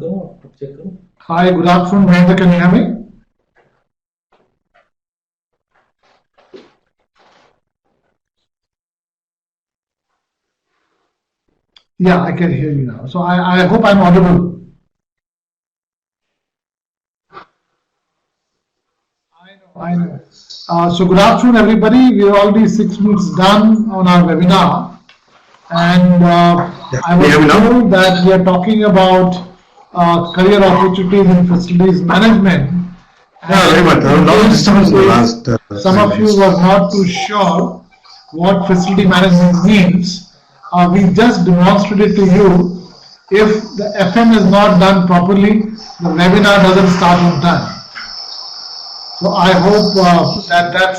Hi, good afternoon, Mahender. Can you hear me? Yeah, I can hear you now. So I hope I'm audible. I know. So good afternoon, everybody. We're already 6 minutes done on our webinar, and I was told that we are talking about career opportunities in facilities management. Very much. There was a lot of disturbance in the last. Some of you were not too sure what facility management means. We just demonstrated to you. If the FM is not done properly, the webinar doesn't start on time. So I hope that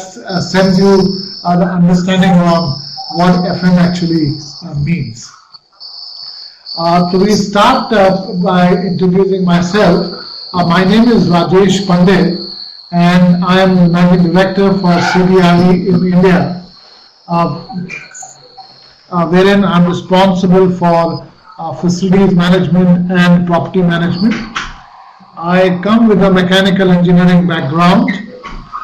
sends you the understanding on what FM actually means. So we start by introducing myself. My name is Rajesh Pandit, and I am the Managing Director for CBRE in India, wherein I am responsible for facilities management and property management. I come with a mechanical engineering background,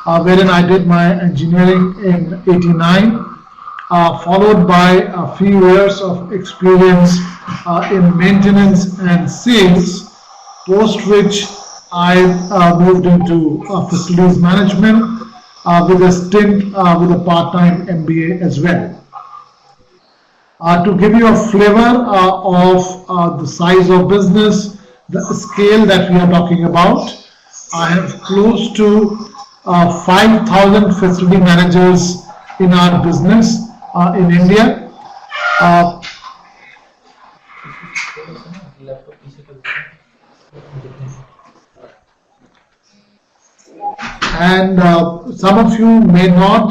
wherein I did my engineering in '89, followed by a few years of experience in maintenance and sales, post which I moved into facilities management with a stint with a part-time MBA as well. To give you a flavor of the size of business, the scale that we are talking about, I have close to 5,000 facility managers in our business in India. And some of you may not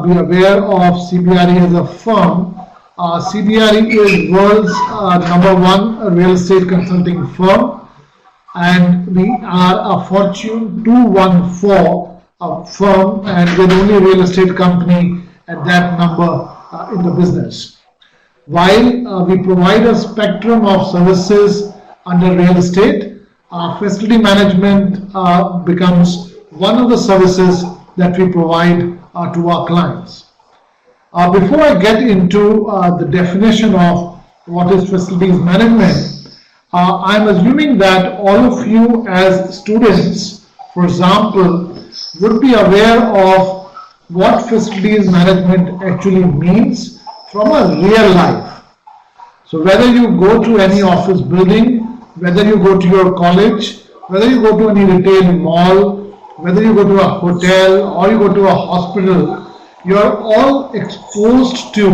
be aware of CBRE as a firm. CBRE is world's #1 real estate consulting firm, and we are a Fortune 214 firm, and we're the only real estate company at that number in the business. While we provide a spectrum of services under real estate, facility management becomes one of the services that we provide to our clients. Before I get into the definition of what is facilities management, I'm assuming that all of you as students, for example, would be aware of what facilities management actually means from a real life. So whether you go to any office building, whether you go to your college, whether you go to any retail mall, whether you go to a hotel or you go to a hospital, you are all exposed to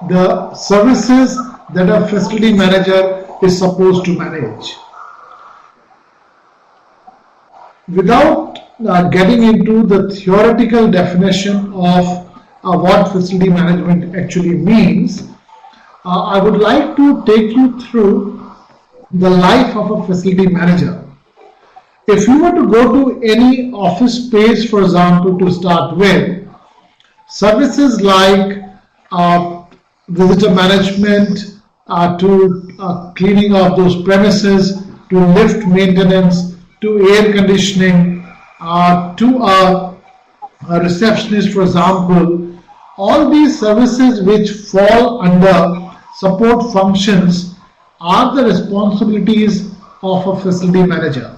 the services that a facility manager is supposed to manage. Without getting into the theoretical definition of what facility management actually means, I would like to take you through the life of a facility manager. If you were to go to any office space, for example, to start with, services like visitor management, to cleaning of those premises, to lift maintenance, to air conditioning, to a receptionist, for example, all these services which fall under support functions are the responsibilities of a facility manager.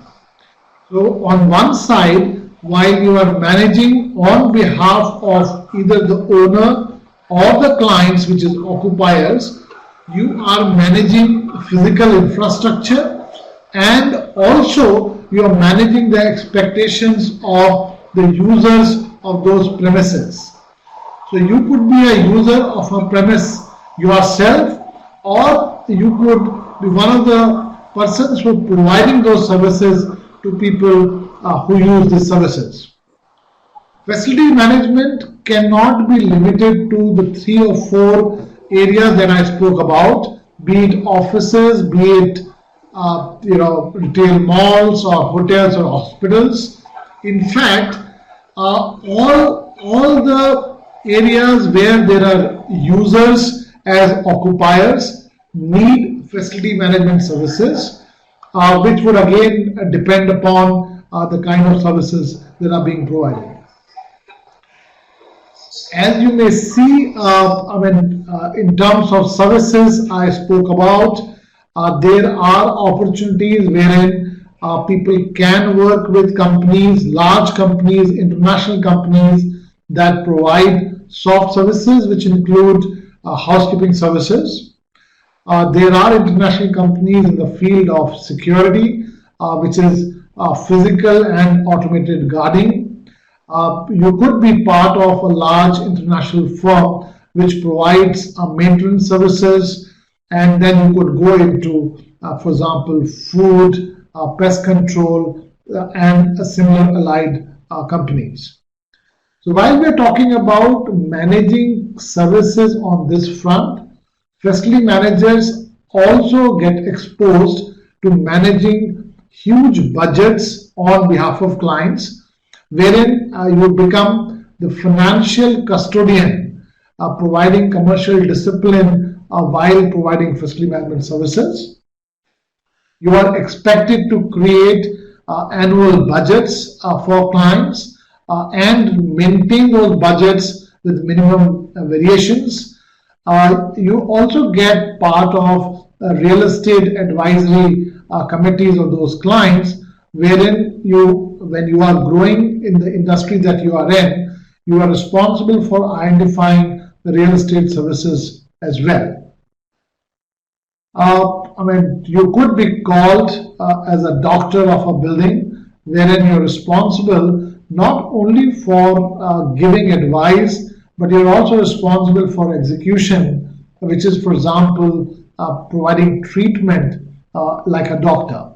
So on one side, while you are managing on behalf of either the owner or the clients, which is occupiers, you are managing physical infrastructure, and also you are managing the expectations of the users of those premises. So you could be a user of a premise yourself, or you could be one of the persons who are providing those services to people who use these services. Facility management cannot be limited to the 3 or 4 areas that I spoke about, be it offices, be it retail malls or hotels or hospitals. In fact, all the areas where there are users as occupiers need facility management services. which would again depend upon the kind of services that are being provided. As you may see, in terms of services I spoke about, there are opportunities wherein people can work with companies, large companies, international companies that provide soft services, which include housekeeping services. There are international companies in the field of security, which is physical and automated guarding. You could be part of a large international firm which provides maintenance services, and then you could go into, for example, food, pest control, and similar allied companies. So while we're talking about managing services on this front, facility managers also get exposed to managing huge budgets on behalf of clients, wherein you become the financial custodian, providing commercial discipline while providing facility management services. You are expected to create annual budgets for clients and maintain those budgets with minimum variations. You also get part of real estate advisory committees of those clients, wherein when you are growing in the industry that you are in, you are responsible for identifying the real estate services as well. You could be called as a doctor of a building, wherein you're responsible not only for giving advice, but you're also responsible for execution, which is, for example, providing treatment like a doctor.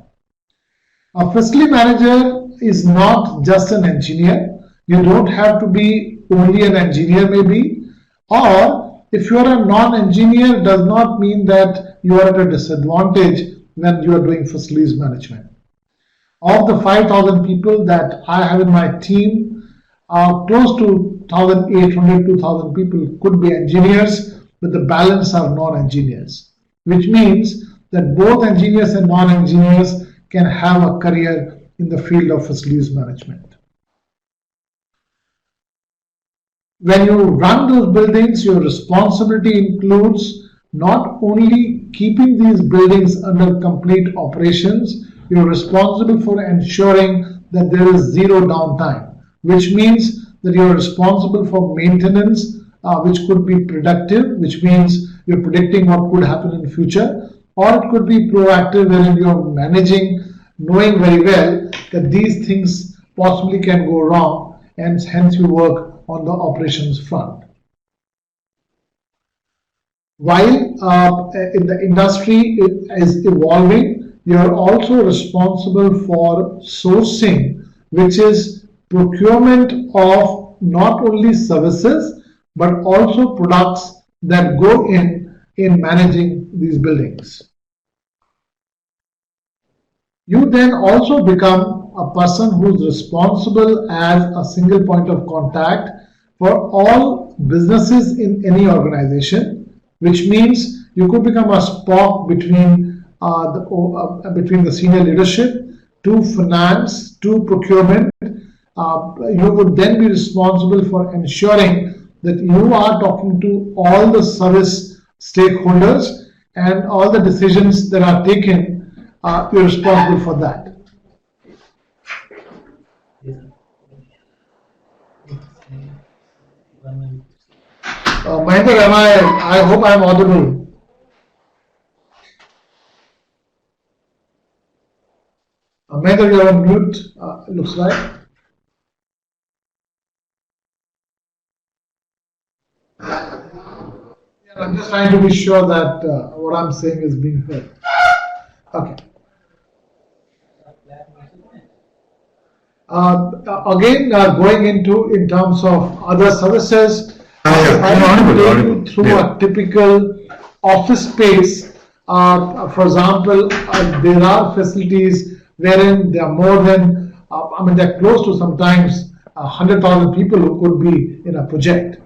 A facility manager is not just an engineer. You don't have to be only an engineer maybe, or if you are a non-engineer, does not mean that you are at a disadvantage when you are doing facilities management. Of the 5,000 people that I have in my team, close to 1,800, 2,000 people could be engineers, but the balance are non-engineers, which means that both engineers and non-engineers can have a career in the field of facilities management. When you run those buildings, your responsibility includes not only keeping these buildings under complete operations, you're responsible for ensuring that there is zero downtime, which means that you're responsible for maintenance, which could be predictive, which means you're predicting what could happen in the future, or it could be proactive, wherein you're managing, knowing very well that these things possibly can go wrong, and hence you work on the operations front. While in the industry is evolving, you are also responsible for sourcing, which is procurement of not only services but also products that go in managing these buildings. You then also become a person who's responsible as a single point of contact for all businesses in any organization, which means you could become a spoke between the senior leadership to finance to procurement. You would then be responsible for ensuring that you are talking to all the service stakeholders, and all the decisions that are taken, you're responsible for that. Mahender, I hope I am audible. Mahender, you are on mute, it looks like. I'm just trying to be sure that what I'm saying is being heard. Okay. Again, going into in terms of other services, I will take you through a typical office space. For example, there are facilities wherein there are more than, they're close to sometimes 100,000 people who could be in a project.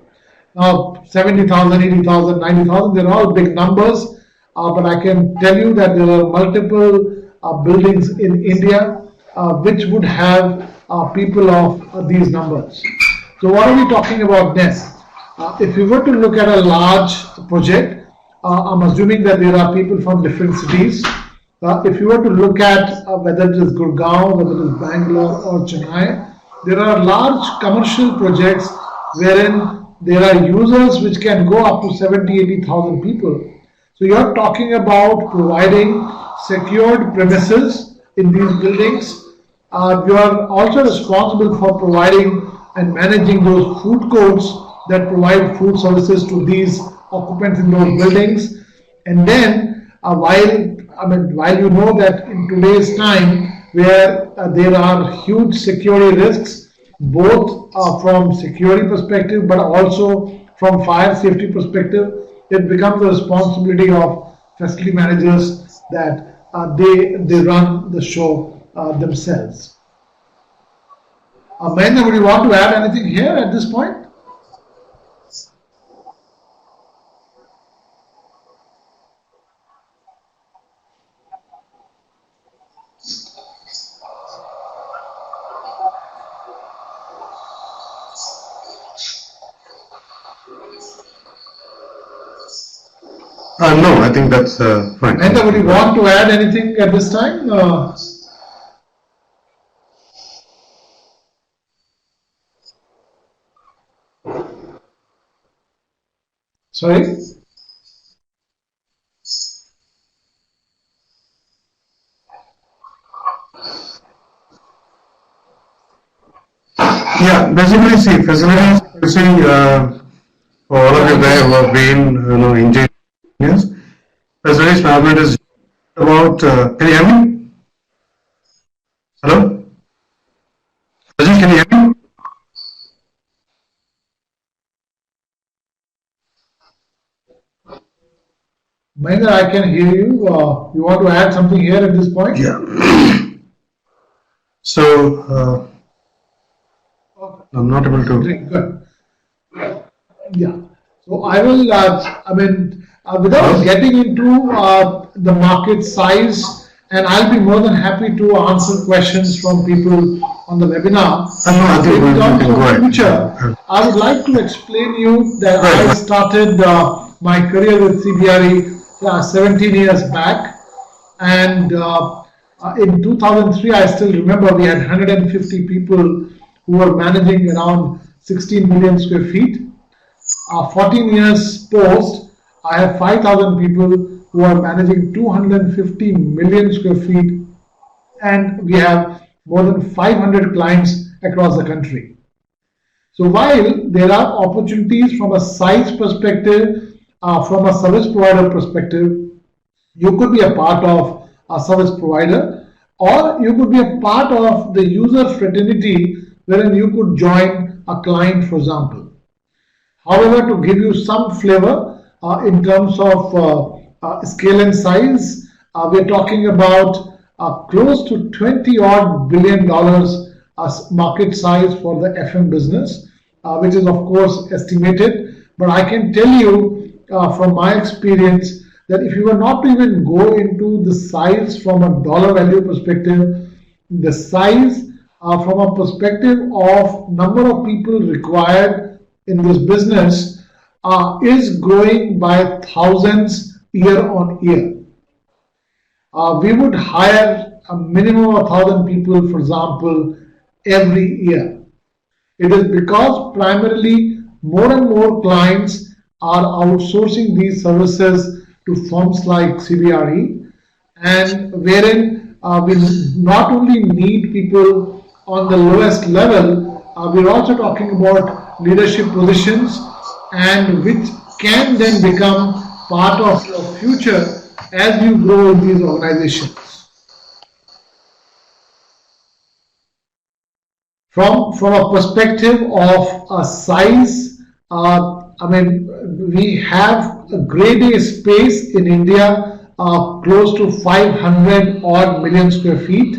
Now, 70,000, 80,000, 90,000, they're all big numbers, but I can tell you that there are multiple buildings in India which would have people of these numbers. So what are we talking about next? If we were to look at a large project, I'm assuming that there are people from different cities. If you were to look at whether it is Gurgaon, whether it is Bangalore or Chennai, there are large commercial projects wherein there are users which can go up to 70,000-80,000 people. So you're talking about providing secured premises in these buildings. You are also responsible for providing and managing those food courts that provide food services to these occupants in those buildings. And then while you know that in today's time where there are huge security risks, both from security perspective but also from fire safety perspective, it becomes the responsibility of facility managers that they run the show themselves. Mahender, would you want to add anything here at this point? No, I think that's fine. Mahender, would you want to add anything at this time? Sorry? Yeah, basically, see, facilities, for all of you guys who have been, engineers, facilities management is about, can you hear me? Hello? Rajesh, can you hear me? Mahender, I can hear you. You want to add something here at this point? Yeah. So, I'm not able to. Great, good. Yeah. So I will, without getting into the market size, and I'll be more than happy to answer questions from people on the webinar. I think we can go ahead. Future, I would like to explain you that I started my career with CBRE 17 years back, and in 2003, I still remember we had 150 people who were managing around 16 million square feet. 14 years post, I have 5,000 people who are managing 250 million square feet, and we have more than 500 clients across the country. So while there are opportunities from a size perspective, from a service provider perspective, you could be a part of a service provider, or you could be a part of the user fraternity wherein you could join a client, for example. However, to give you some flavor in terms of scale and size, we're talking about close to $20 billion market size for the FM business, which is of course estimated. But I can tell you from my experience that if you were not to even go into the size from a dollar value perspective, the size from a perspective of number of people required in this business is growing by thousands year on year. We would hire a minimum of 1,000 people, for example, every year. It is because primarily more and more clients are outsourcing these services to firms like CBRE, and wherein we not only need people on the lowest level, we're also talking about leadership positions, and which can then become part of your future as you grow in these organizations. From a perspective of a size, we have a grade A space in India close to 500 odd million square feet,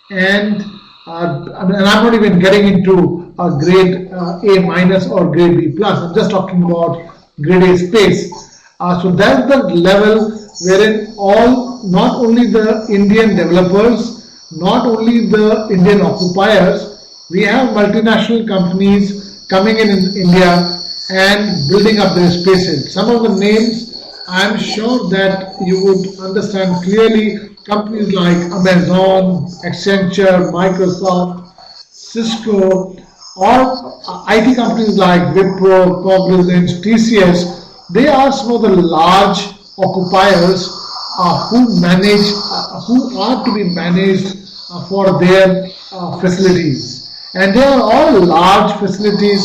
and I'm not even getting into a grade A minus or grade B plus. I'm just talking about grade A space. So that's the level wherein not only the Indian developers, not only the Indian occupiers, we have multinational companies coming in India and building up their spaces. Some of the names I'm sure that you would understand clearly. Companies like Amazon, Accenture, Microsoft, Cisco, or IT companies like Wipro, Cognizant, TCS, they are some of the large occupiers who are to be managed for their facilities. And they are all large facilities.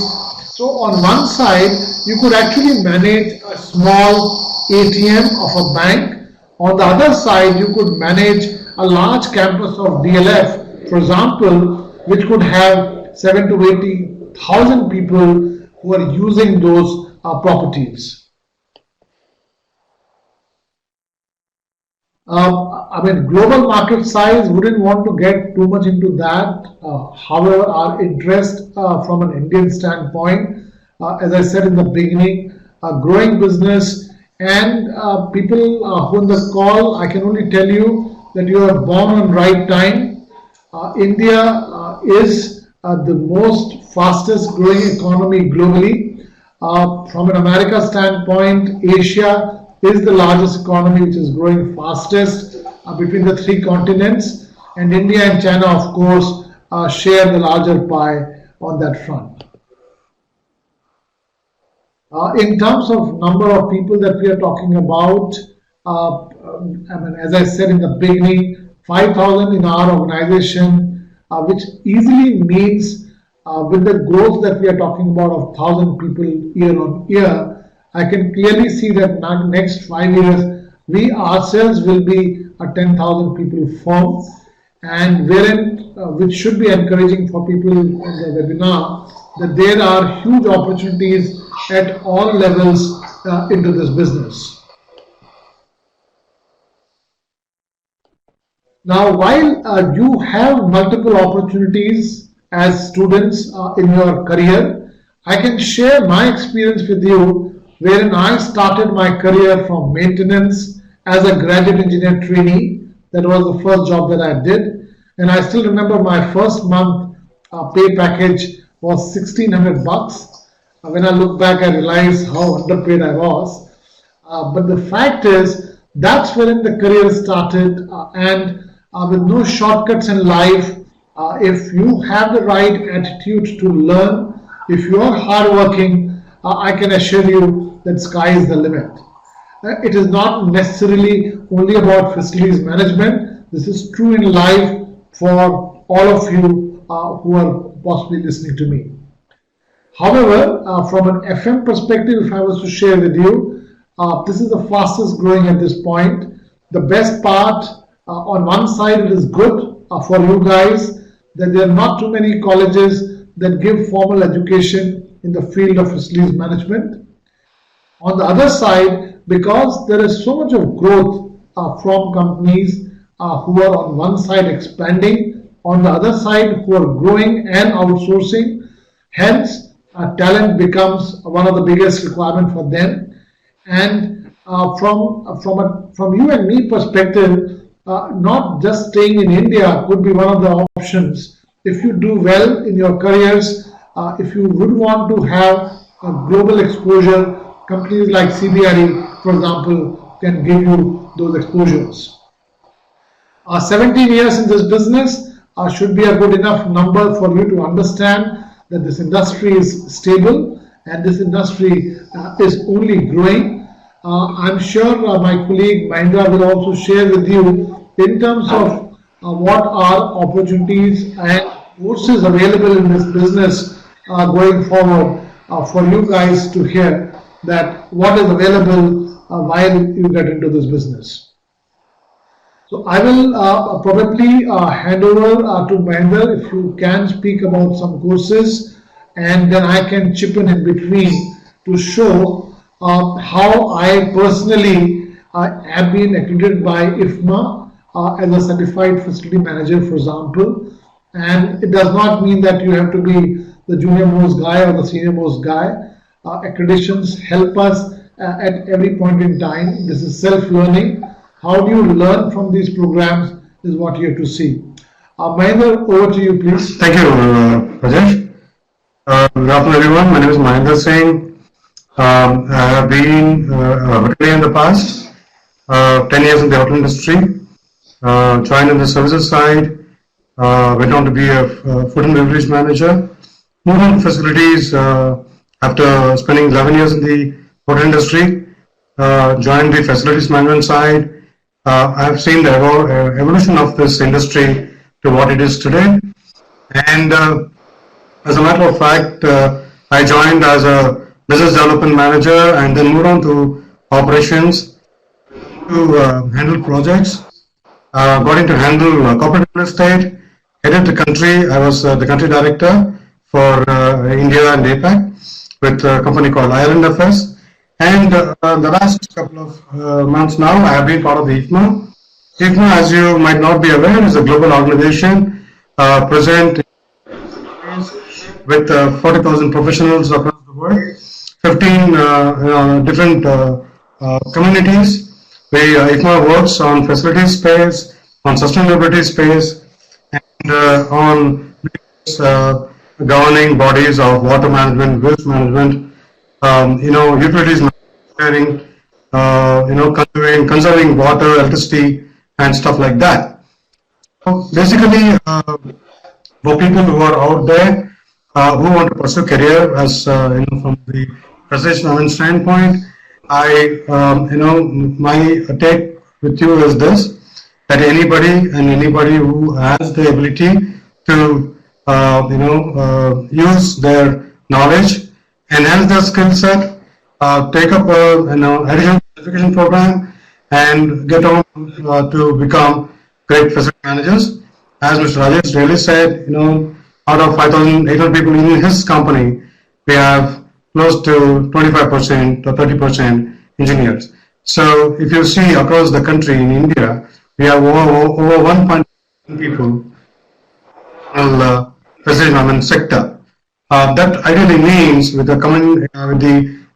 So on one side, you could actually manage a small ATM of a bank. On the other side, you could manage a large campus of DLF, for example, which could have 7 to 80,000 people who are using those properties. Global market size, wouldn't want to get too much into that. However, our interest from an Indian standpoint, as I said in the beginning, a growing business, and people who on the call, I can only tell you that you are born on right time. India is the most fastest growing economy globally. From an America standpoint, Asia is the largest economy which is growing fastest between the three continents, and India and China, of course, share the larger pie on that front. In terms of number of people that we are talking about, as I said in the beginning, 5,000 in our organization, which easily means with the growth that we are talking about of 1,000 people year on year, I can clearly see that next 5 years, we ourselves will be a 10,000 people firm, and which should be encouraging for people in the webinar, that there are huge opportunities at all levels into this business. Now, while you have multiple opportunities as students in your career, I can share my experience with you, wherein I started my career from maintenance as a graduate engineer trainee. That was the first job that I did, and I still remember my first month pay package was 1,600 bucks. When I look back, I realize how underpaid I was. But the fact is, that's wherein the career started, and with no shortcuts in life. If you have the right attitude to learn, if you are hardworking, I can assure you that sky is the limit. It is not necessarily only about facilities management. This is true in life for all of you who are possibly listening to me. However, from an FM perspective, if I was to share with you, this is the fastest growing at this point. The best part, on one side, it is good for you guys that there are not too many colleges that give formal education in the field of facilities management. On the other side, because there is so much of growth from companies who are on one side expanding, on the other side who are growing and outsourcing, hence talent becomes one of the biggest requirement for them. And from you and me perspective, not just staying in India could be one of the options. If you do well in your careers, if you would want to have a global exposure, companies like CBRE, for example, can give you those exposures. 17 years in this business should be a good enough number for you to understand that this industry is stable and this industry is only growing. I'm sure my colleague Mahindra will also share with you in terms of what are opportunities and courses available in this business going forward for you guys to hear that what is available while you get into this business. So I will probably hand over to Mahender if you can speak about some courses, and then I can chip in between to show how I personally have been accredited by IFMA as a certified facility manager, for example. And it does not mean that you have to be the junior most guy or the senior most guy. Accreditations help us at every point in time. This is self-learning. How do you learn from these programs is what you have to see. Mahender, over to you, please. Thank you, Rajesh. Good afternoon, everyone. My name is Mahender Singh. I have been a hotelier in the past, 10 years in the hotel industry, joined in the services side, went on to be a food and beverage manager, moved on to facilities after spending 11 years in the hotel industry, joined the facilities management side. I have seen the evolution of this industry to what it is today. And as a matter of fact, I joined as a business development manager and then moved on to operations to handle projects. Got into handle corporate real estate, headed the country. I was the country director for India and APAC with a company called Ireland FS. And the last couple of months now, I have been part of the IFMA. IFMA, as you might not be aware, is a global organization present with 40,000 professionals across the world, 15 different communities. IFMA works on facilities space, on sustainability space, and on governing bodies of water management, waste management, utilities management, conserving water, electricity, and stuff like that. So basically, for people who are out there who want to pursue career as from the professional standpoint, my take with you is this: that anybody who has the ability to use their knowledge, enhance their skill set, take up additional certification program, and get on to become great facility managers. As Mr. Rajesh really said, out of 5,800 people in his company, we have close to 25% or 30% engineers. So if you see across the country in India, we have over 1.1 people in the facility management sector. That ideally means with the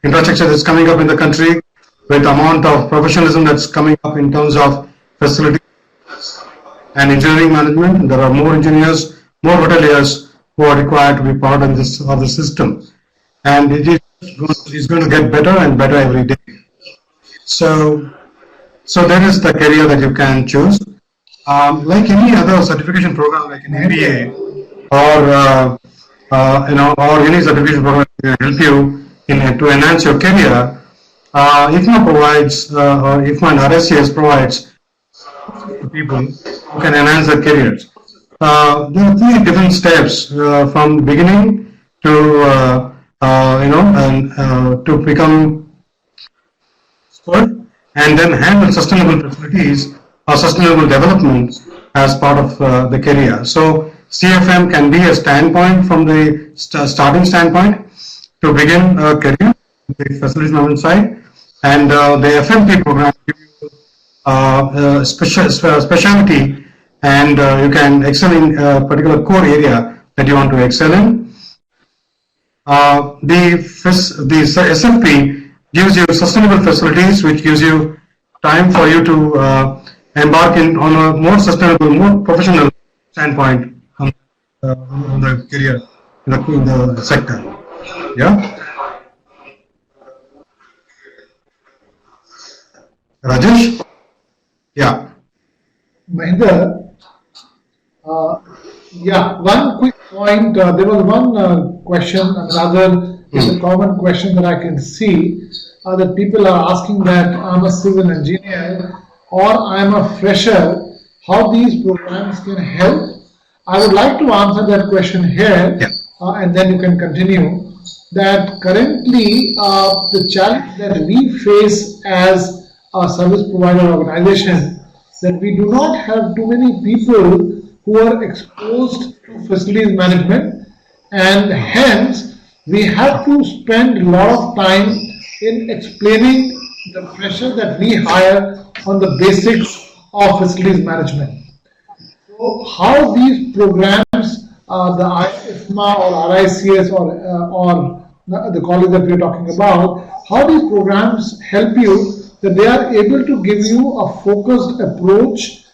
infrastructure that's coming up in the country, with the amount of professionalism that's coming up in terms of facility and engineering management, there are more engineers, more hoteliers who are required to be part of the system, and it is going to get better and better every day. So there is the career that you can choose. Like any other certification program, like an MBA or or any certification program that can help you to enhance your career. IFMA provides, or IFMA and RICS provides people who can enhance their careers. There are 3 different steps from beginning to to become expert and then handle sustainable facilities or sustainable development as part of the career. So CFM can be a standpoint from the starting standpoint to begin a career on the facilities management side, and the FMP program gives you specialty, and you can excel in a particular core area that you want to excel in. The SFP gives you sustainable facilities, which gives you time for you to embark on a more sustainable, more professional standpoint on the career in the sector. Yeah. Rajesh? Yeah. Mahender, one quick point. There was one question, rather, it's a common question that I can see that people are asking that I'm a civil engineer or I'm a fresher, how these programs can help. I would like to answer that question here, and then you can continue. That currently the challenge that we face as a service provider organization, that we do not have too many people who are exposed to facilities management, and hence we have to spend a lot of time in explaining the pressure that we hire on the basics of facilities management. So how these programs, the IFMA or RICS or the college that we are talking about, how these programs help you, that they are able to give you a focused approach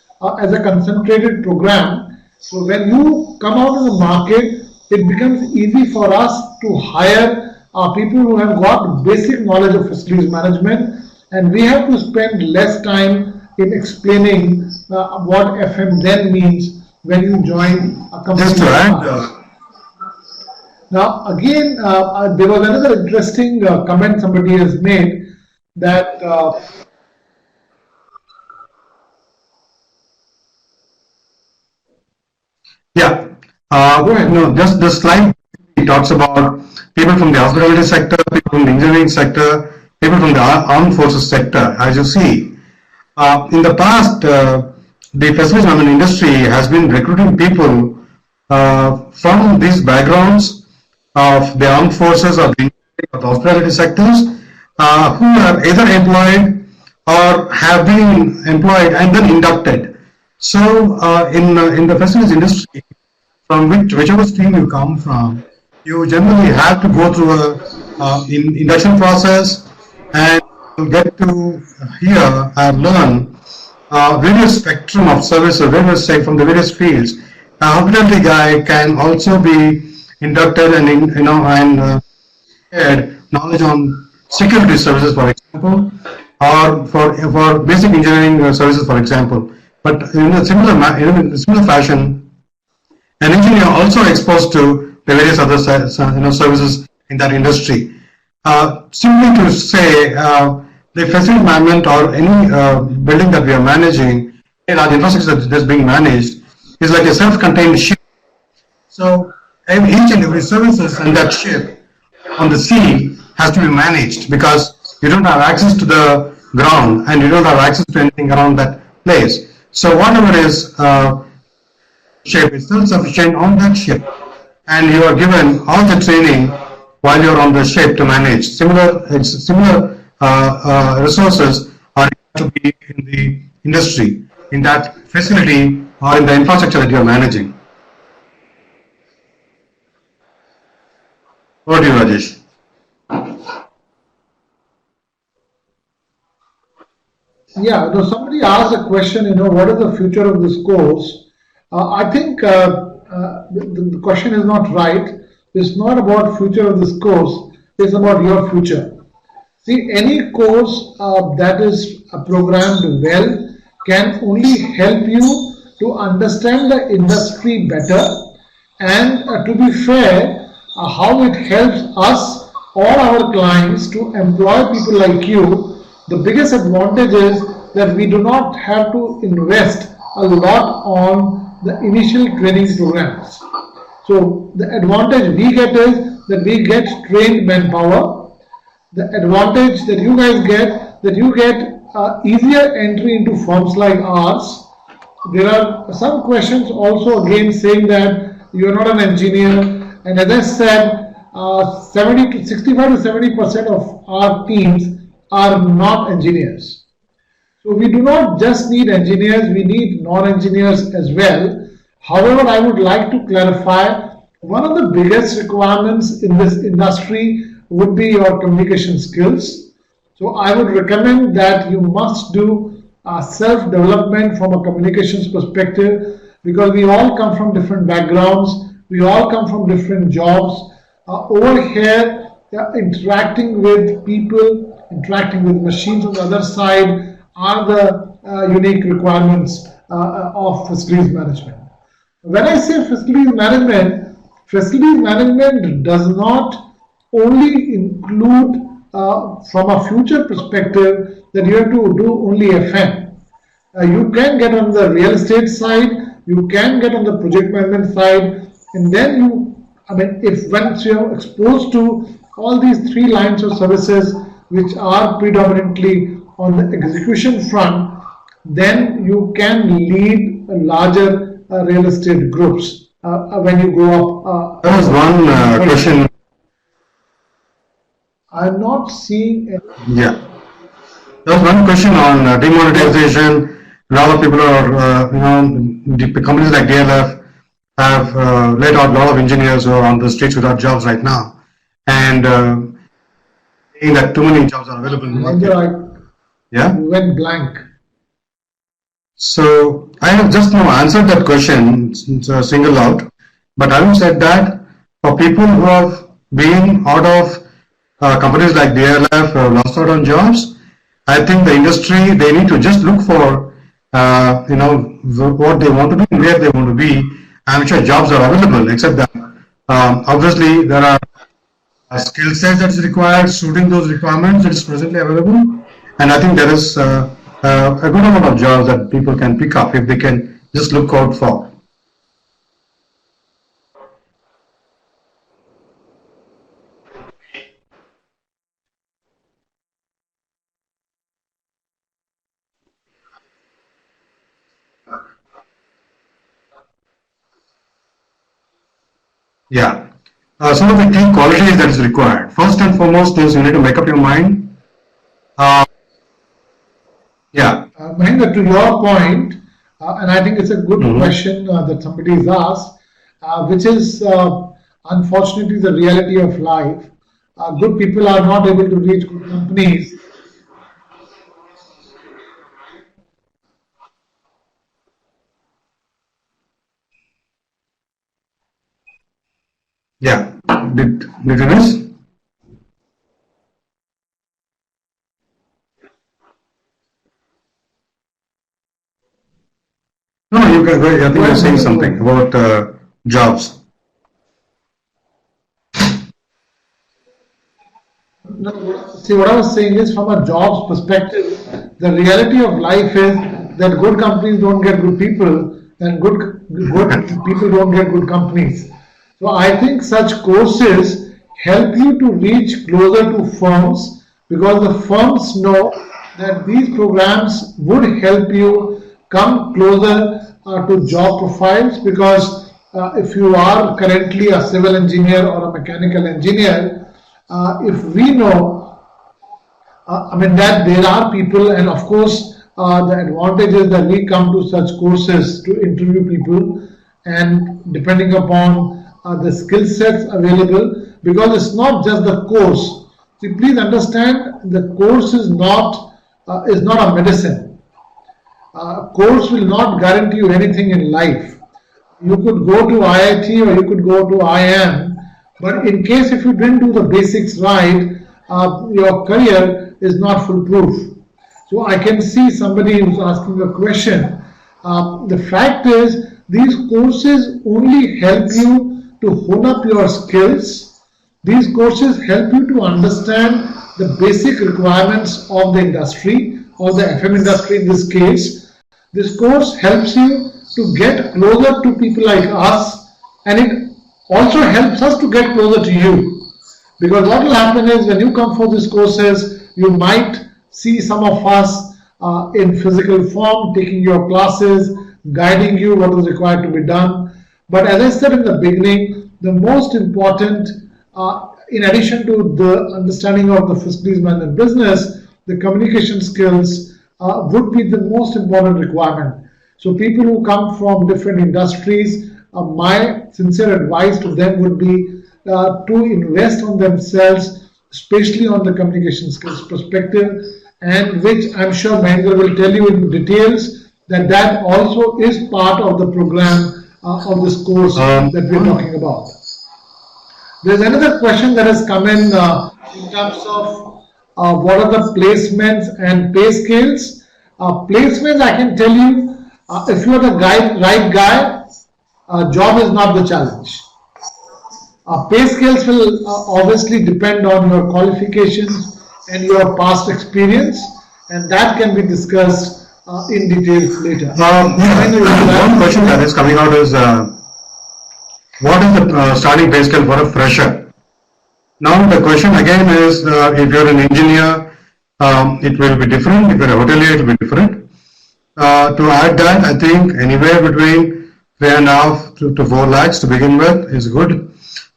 as a concentrated program. So when you come out of the market, it becomes easy for us to hire people who have got basic knowledge of facilities management, and we have to spend less time in explaining what FM then means when you join a company. Just to add, Now, again, there was another interesting comment somebody has made that yeah, Go ahead. no, just the slide talks about people from the hospitality sector, people from the engineering sector, people from the armed forces sector. As you see, in the past, the facilities management industry has been recruiting people from these backgrounds of the armed forces or the engineering or the hospitality sectors who are either employed or have been employed and then inducted. So in the facilities industry, from whichever stream you come from, you generally have to go through a induction process and get to hear and learn various spectrum of services, various from the various fields. A hospitality guy can also be inducted and shared knowledge on security services, for example, or for basic engineering services, for example. But in a similar fashion, an engineer also exposed to the various other services in that industry. Simply to say, the facility management or any building that we are managing, the infrastructure that's being managed, is like a self-contained ship. So each and every services in that ship on the sea has to be managed, because you don't have access to the ground and you don't have access to anything around that place. So whatever is ship is self-sufficient on that ship, and you are given all the training while you're on the ship to manage. Similar resources are to be in the industry, in that facility or in the infrastructure that you are managing. Over to you, Rajesh. Yeah, no, somebody asked a question, what is the future of this course? I think the question is not right. It's not about future of this course, it's about your future. See, any course that is programmed well can only help you to understand the industry better, and to be fair, how it helps us or our clients to employ people like you. The biggest advantage is that we do not have to invest a lot on the initial training programs. So the advantage we get is that we get trained manpower. The advantage that you guys get, that you get easier entry into firms like ours. There are some questions also again saying that you are not an engineer, and as I said, 65 to 70% of our teams are not engineers. So we do not just need engineers, we need non-engineers as well. However, I would like to clarify, one of the biggest requirements in this industry would be your communication skills. So I would recommend that you must do self-development from a communications perspective, because we all come from different backgrounds, we all come from different jobs. Over here, interacting with people, interacting with machines on the other side are the unique requirements of facilities management. When I say facilities management does not only include from a future perspective that you have to do only FM. You can get on the real estate side, you can get on the project management side, and then if once you are exposed to all these three lines of services which are predominantly on the execution front, then you can lead larger real estate groups when you go up. There was one question. I'm not seeing any. Yeah. There was one question on demonetization. A lot of people are, the companies like DLF have laid out a lot of engineers who are on the streets without jobs right now. and saying that too many jobs are available in the market. Mahendra, Yeah. you went blank. So I have just now answered that question, single out, but having said that, for people who have been out of companies like DLF or lost out on jobs, I think the industry, they need to just look for what they want to be and where they want to be. I'm sure jobs are available, except that obviously there are skill sets that's required, suiting those requirements that is presently available. And I think there is a good amount of jobs that people can pick up if they can just look out for. Yeah. Some of the key qualities that is required. First and foremost is you need to make up your mind. Uh, yeah. Mahendra, to your point, and I think it's a good Mhm. question that somebody has asked, which is unfortunately the reality of life. Good people are not able to reach good companies. Yeah. Did you miss? No, you can go. I think you're saying something about jobs. No, see, what I was saying is from a jobs perspective, the reality of life is that good companies don't get good people, and good people don't get good companies. So I think such courses help you to reach closer to firms because the firms know that these programs would help you come closer to job profiles because if you are currently a civil engineer or a mechanical engineer, if we know, I mean, that there are people, and of course, the advantage is that we come to such courses to interview people, and depending upon the skill sets available, because it's not just the course. See, please understand, the course is not a medicine. Course will not guarantee you anything in life. You could go to IIT or you could go to IIM, but in case if you didn't do the basics right, your career is not foolproof. So I can see somebody who's asking a question. The fact is, these courses only help you to hone up your skills. These courses help you to understand the basic requirements of the industry, or the FM industry in this case. This course helps you to get closer to people like us, and it also helps us to get closer to you. Because what will happen is when you come for these courses, you might see some of us in physical form, taking your classes, guiding you what is required to be done. But as I said in the beginning, the most important, in addition to the understanding of the facilities management business, the communication skills would be the most important requirement. So people who come from different industries, my sincere advice to them would be to invest on themselves, especially on the communication skills perspective, and which I'm sure Mahendra will tell you in details that that also is part of the program of this course that we're talking about. There's another question that has come in terms of what are the placements and pay scales. Placements, I can tell you, if you're the right guy, job is not the challenge. Pay scales will obviously depend on your qualifications and your past experience, and that can be discussed in details later. One question that is coming out is what is the starting pay scale for a fresher? Now the question again is if you're an engineer, it will be different. If you're a hotelier, it will be different. To add that, I think anywhere between 3.5 to 4 lakhs to begin with is good.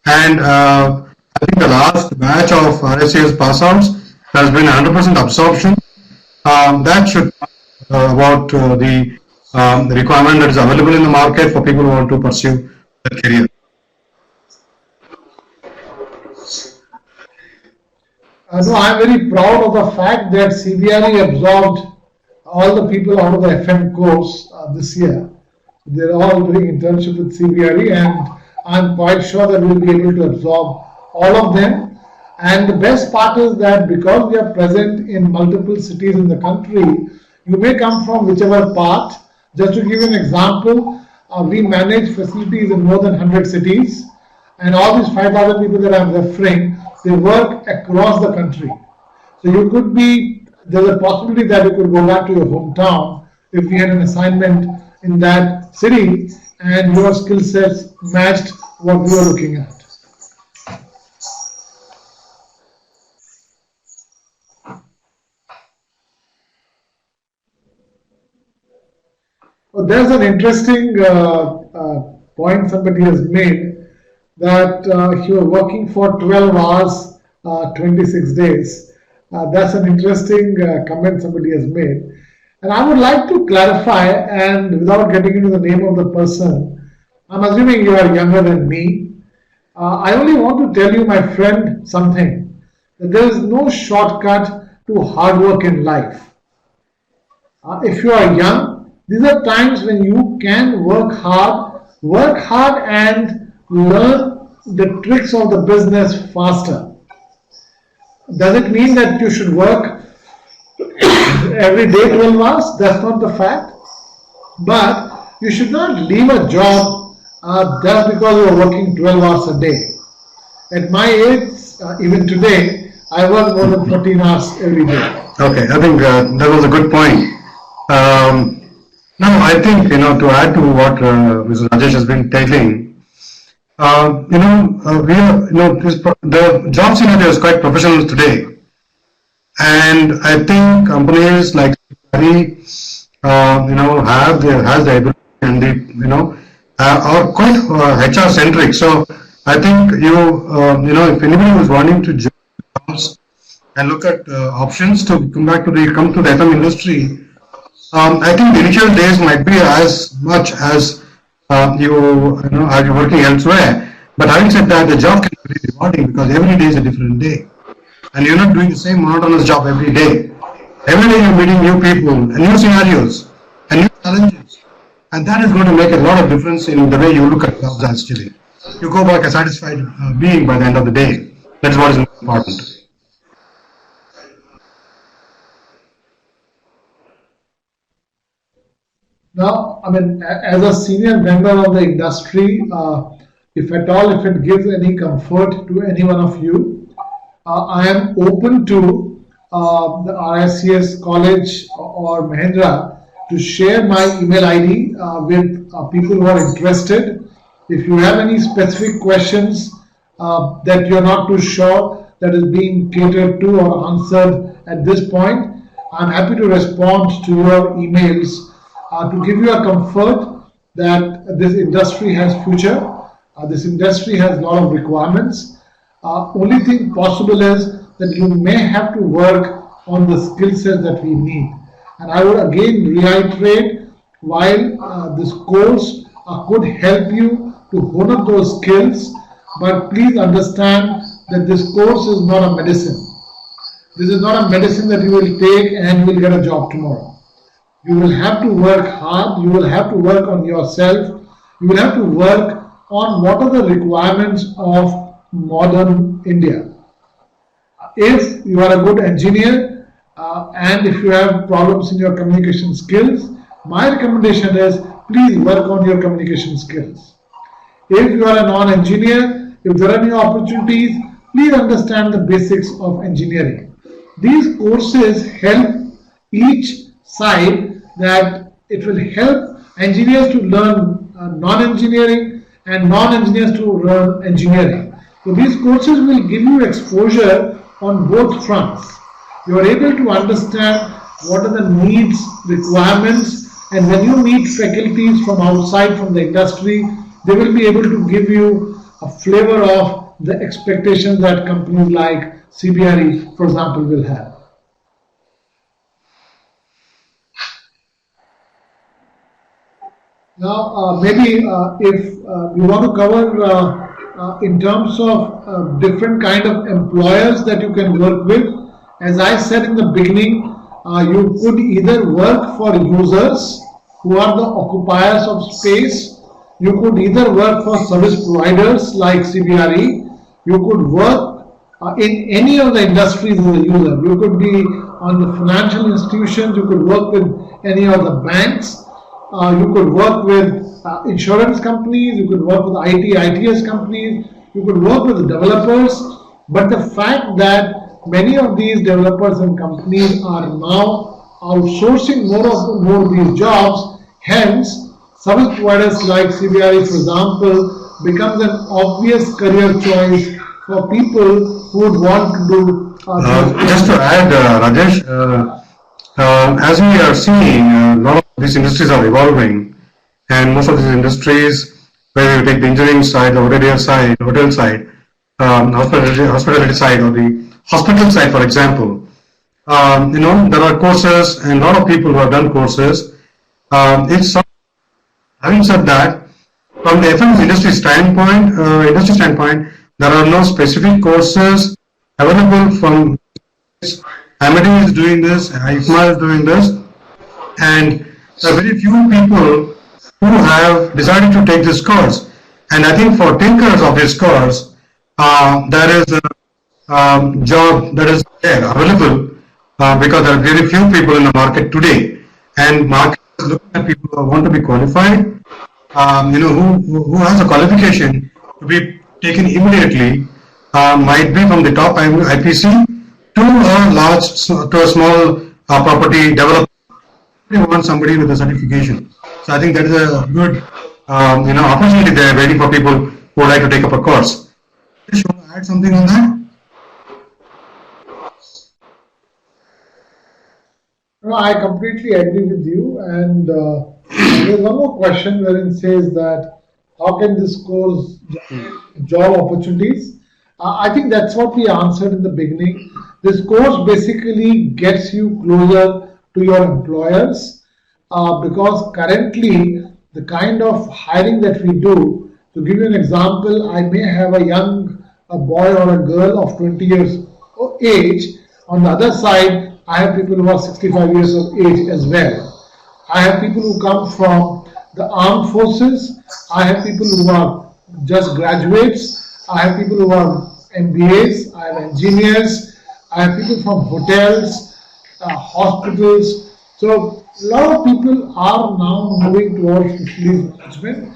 And I think the last batch of RICS pass outs has been 100% absorption. That should about the requirement that is available in the market for people who want to pursue their career. No, I'm very proud of the fact that CBRE absorbed all the people out of the FM course this year. They're all doing internship with CBRE, and I'm quite sure that we'll be able to absorb all of them. And the best part is that because we are present in multiple cities in the country, you may come from whichever part. Just to give you an example, we manage facilities in more than 100 cities, and all these 5,000 people that I'm referring, they work across the country. So you could be, there's a possibility that you could go back to your hometown if we had an assignment in that city and your skill sets matched what we were looking at. Well, there's an interesting point somebody has made, that he was working for 12 hours, 26 days. That's an interesting comment somebody has made. And I would like to clarify, and without getting into the name of the person, I'm assuming you are younger than me. I only want to tell you, my friend, something, that there is no shortcut to hard work in life. If you are young, these are times when you can work hard and learn the tricks of the business faster. Does it mean that you should work every day 12 hours? That's not the fact. But you should not leave a job just because you are working 12 hours a day. At my age, even today, I work more than 14 hours every day. Okay, I think that was a good point. Now, I think, to add to what Mr. Rajesh has been telling, we are, the job scenario is quite professional today. And I think companies like Sari, has the ability, and are quite HR centric. So I think if anybody was wanting to jobs and look at options to come to the FM industry, I think the initial days might be as much as you're working elsewhere. But having said that, the job can be rewarding because every day is a different day. And you're not doing the same monotonous job every day. Every day you're meeting new people, and new scenarios, and new challenges. And that is going to make a lot of difference in the way you look at jobs actually. You go back a satisfied being by the end of the day. That is what is important. Now, I mean, as a senior member of the industry, if at all, if it gives any comfort to any one of you, I am open to the RICS college or Mahindra to share my email ID with people who are interested. If you have any specific questions that you're not too sure that is being catered to or answered at this point, I'm happy to respond to your emails to give you a comfort that this industry has future. This industry has a lot of requirements. Only thing possible is that you may have to work on the skill set that we need. And I would again reiterate, while this course could help you to hone up those skills, but please understand that this course is not a medicine. This is not a medicine that you will take and you will get a job tomorrow. You will have to work hard, you will have to work on yourself, you will have to work on what are the requirements of modern India. If you are a good engineer and if you have problems in your communication skills, my recommendation is please work on your communication skills. If you are a non-engineer, if there are new opportunities, please understand the basics of engineering. These courses help each side, that it will help engineers to learn non-engineering and non-engineers to learn engineering. So these courses will give you exposure on both fronts. You are able to understand what are the needs, requirements, and when you meet faculties from outside, from the industry, they will be able to give you a flavor of the expectations that companies like CBRE, for example, will have. Now, maybe if you want to cover in terms of different kind of employers that you can work with. As I said in the beginning, you could either work for users who are the occupiers of space. You could either work for service providers like CBRE. You could work in any of the industries as a user. You could be on the financial institutions. You could work with any of the banks. You could work with insurance companies. You could work with ITS companies. You could work with developers. But the fact that many of these developers and companies are now outsourcing more of these jobs, hence service providers like CBRE, for example, becomes an obvious career choice for people who would want to do. Just to add, Rajesh, as we are seeing, a lot of these industries are evolving, and most of these industries, whether you take the engineering side, the hotel side, hospitality side, or the hospital side, for example, there are courses, and a lot of people who have done courses. Having said that, from the FM industry standpoint, there are no specific courses available from. Amity is doing this, IFMA is doing this, and there are very few people who have decided to take this course. And I think for takers of this course, there is a job that is there available because there are very few people in the market today, and market is looking at people who want to be qualified, who has a qualification to be taken immediately, might be from the top IPC to a small property developer. They want somebody with a certification. So I think that is a good opportunity there waiting for people who would like to take up a course. Should I add something on that? No, I completely agree with you. And there's one more question wherein it says that how can this course generate job opportunities? I think that's what we answered in the beginning. This course basically gets you closer to your employers because currently the kind of hiring that we do, to give you an example, I may have a young boy or a girl of 20 years of age. On the other side, I have people who are 65 years of age as well. I have people who come from the armed forces. I have people who are just graduates. I have people who are MBAs. I have engineers. I have people from hotels, hospitals. So a lot of people are now moving towards facilities management.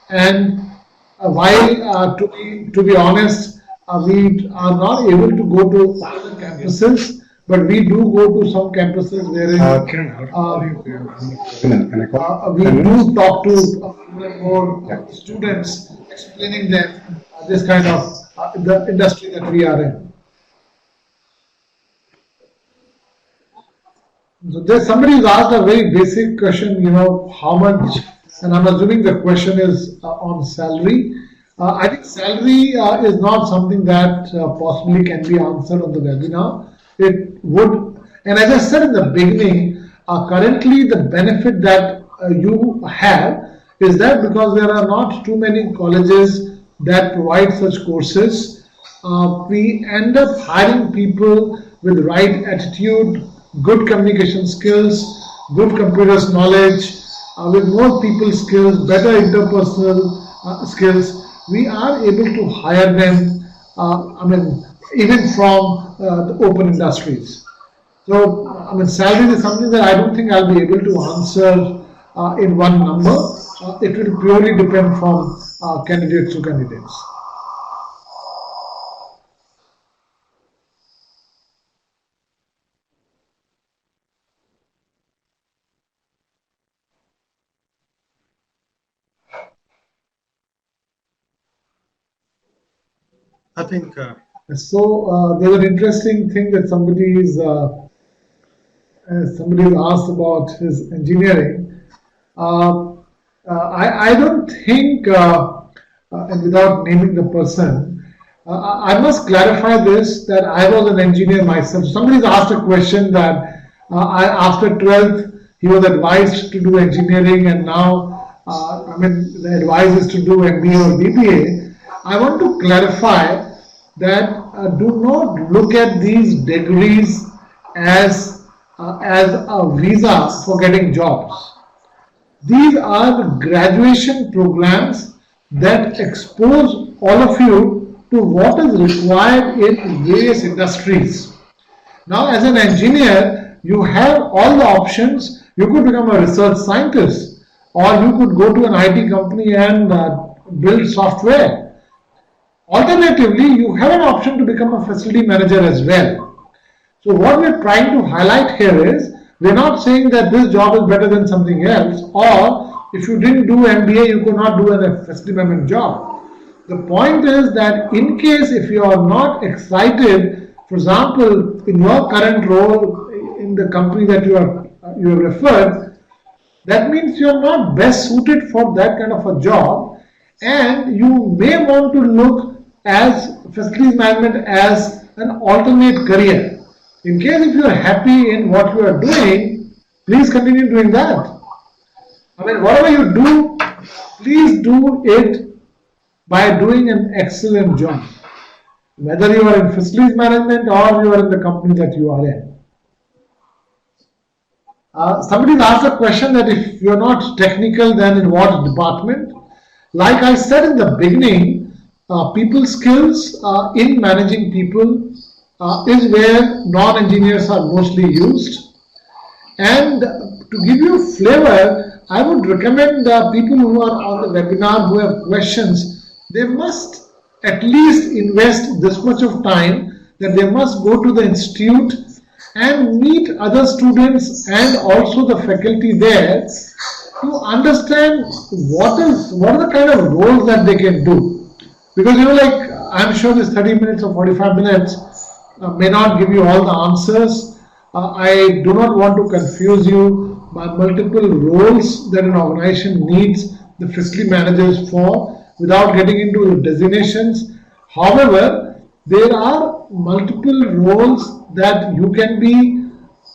And while to be honest, we are not able to go to all the campuses, but we do go to some campuses wherein we do talk to more students, explaining them this kind of the industry that we are in. So there's somebody who's asked a very basic question, how much, and I'm assuming the question is on salary. I think salary is not something that possibly can be answered on the webinar. It would, and as I said in the beginning, currently the benefit that you have is that because there are not too many colleges that provide such courses, we end up hiring people with the right attitude, good communication skills, good computers knowledge, with more people skills, better interpersonal skills. We are able to hire them, even from the open industries. So, salary is something that I don't think I'll be able to answer in one number. It will purely depend from candidates to candidates. I think. So there's an interesting thing that somebody asked about his engineering. I don't think, and without naming the person, I must clarify this, that I was an engineer myself. Somebody's asked a question that after 12th he was advised to do engineering, and now the advice is to do MBA or BBA. I want to clarify that do not look at these degrees as a visa for getting jobs. These are graduation programs that expose all of you to what is required in various industries. Now, as an engineer, you have all the options. You could become a research scientist, or you could go to an IT company and build software. Alternatively, you have an option to become a facility manager as well. So what we're trying to highlight here is, we're not saying that this job is better than something else, or if you didn't do MBA, you could not do a facility management job. The point is that in case if you are not excited, for example, in your current role in the company that you have referred, that means you are not best suited for that kind of a job, and you may want to look as facilities management as an alternate career. In case if you are happy in what you are doing, please continue doing that. I mean, whatever you do, please do it by doing an excellent job. Whether you are in facilities management or you are in the company that you are in. Somebody asked a question that if you are not technical, then in what department? Like I said in the beginning, people skills in managing people is where non-engineers are mostly used. And to give you a flavor, I would recommend people who are on the webinar who have questions, they must at least invest this much of time that they must go to the institute and meet other students and also the faculty there to understand what are the kind of roles that they can do. Because like I'm sure this 30 minutes or 45 minutes may not give you all the answers. I do not want to confuse you by multiple roles that an organization needs the facility managers for without getting into the designations. However, there are multiple roles that you can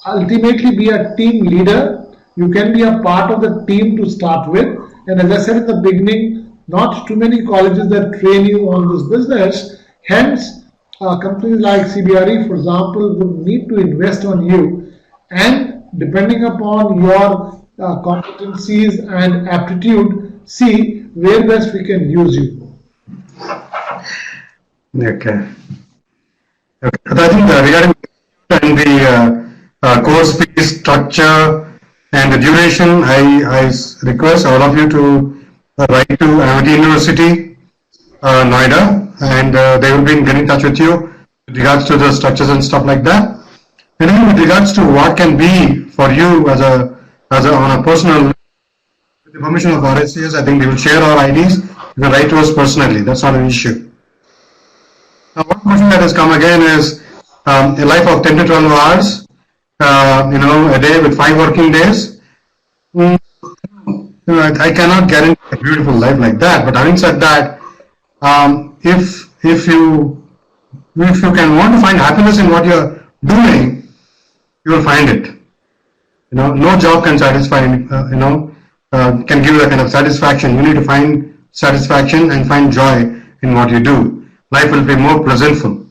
ultimately be a team leader. You can be a part of the team to start with. And as I said in the beginning, not too many colleges that train you on this business. Hence, companies like CBRE, for example, would need to invest on you, and depending upon your competencies and aptitude, see where best we can use you. Okay. But I think regarding the course fee structure and the duration, I request all of you to write to Amity University, Noida, and they will be getting in touch with you with regards to the structures and stuff like that. And then with regards to what can be for you as on a personal, with the permission of RICS, I think they will share our IDs. You can write to us personally. That's not an issue. Now, one question that has come again is a life of 10 to 12 hours, a day with 5 working days. I cannot guarantee a beautiful life like that. But having said that, if you can want to find happiness in what you're doing, you will find it. No job can satisfy. Can give you that kind of satisfaction. You need to find satisfaction and find joy in what you do. Life will be more pleasantful.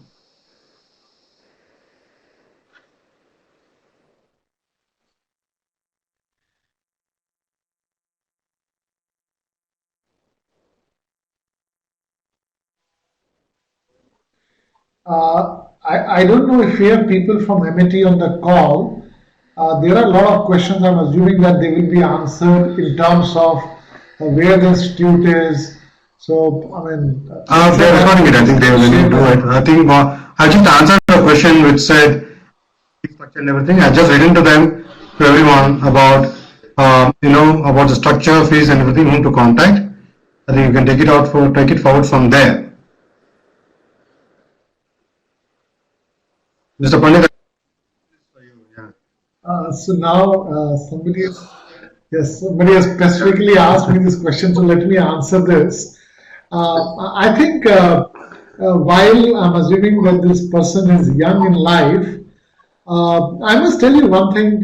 I don't know if we have people from MIT on the call. There are a lot of questions. I'm assuming that they will be answered in terms of where the institute is. So, I mean... they're recording it. I think they will do it. I think I just answered the question which said structure and everything. I just written to them, to everyone about, about the structure, fees and everything, whom to contact. I think you can take it forward from there. Mr. Pandit. So now somebody has specifically asked me this question, so let me answer this. I think while I'm assuming that this person is young in life, I must tell you one thing,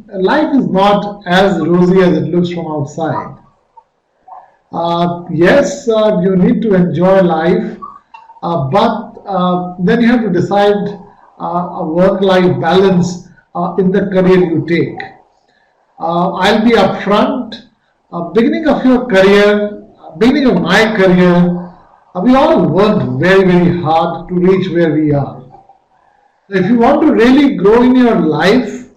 life is not as rosy as it looks from outside. Yes, you need to enjoy life, but then you have to decide a work-life balance in the career you take. I'll be upfront. Beginning of my career, we all worked very, very hard to reach where we are. If you want to really grow in your life,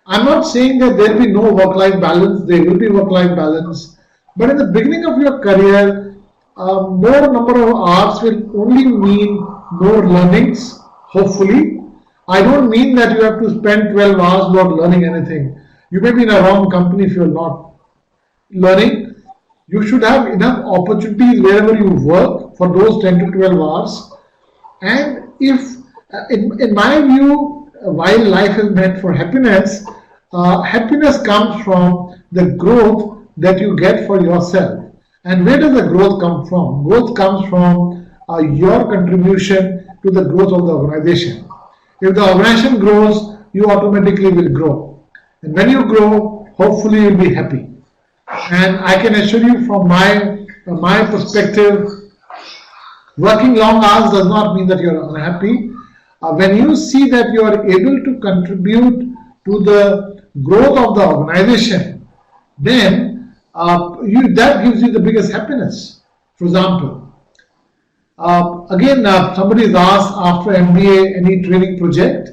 I'm not saying that there will be no work-life balance. There will be work-life balance, but in the beginning of your career, more number of hours will only mean more learnings. Hopefully, I don't mean that you have to spend 12 hours not learning anything. You may be in a wrong company if you're not learning. You should have enough opportunities wherever you work for those 10 to 12 hours. And if, in my view, while life is meant for happiness, happiness comes from the growth that you get for yourself. And where does the growth come from? Growth comes from your contribution to the growth of the organization. If the organization grows, you automatically will grow. And when you grow, hopefully you'll be happy. And I can assure you from my perspective, working long hours does not mean that you're unhappy. When you see that you are able to contribute to the growth of the organization, then that gives you the biggest happiness. For example, again, somebody is asked after MBA any training project.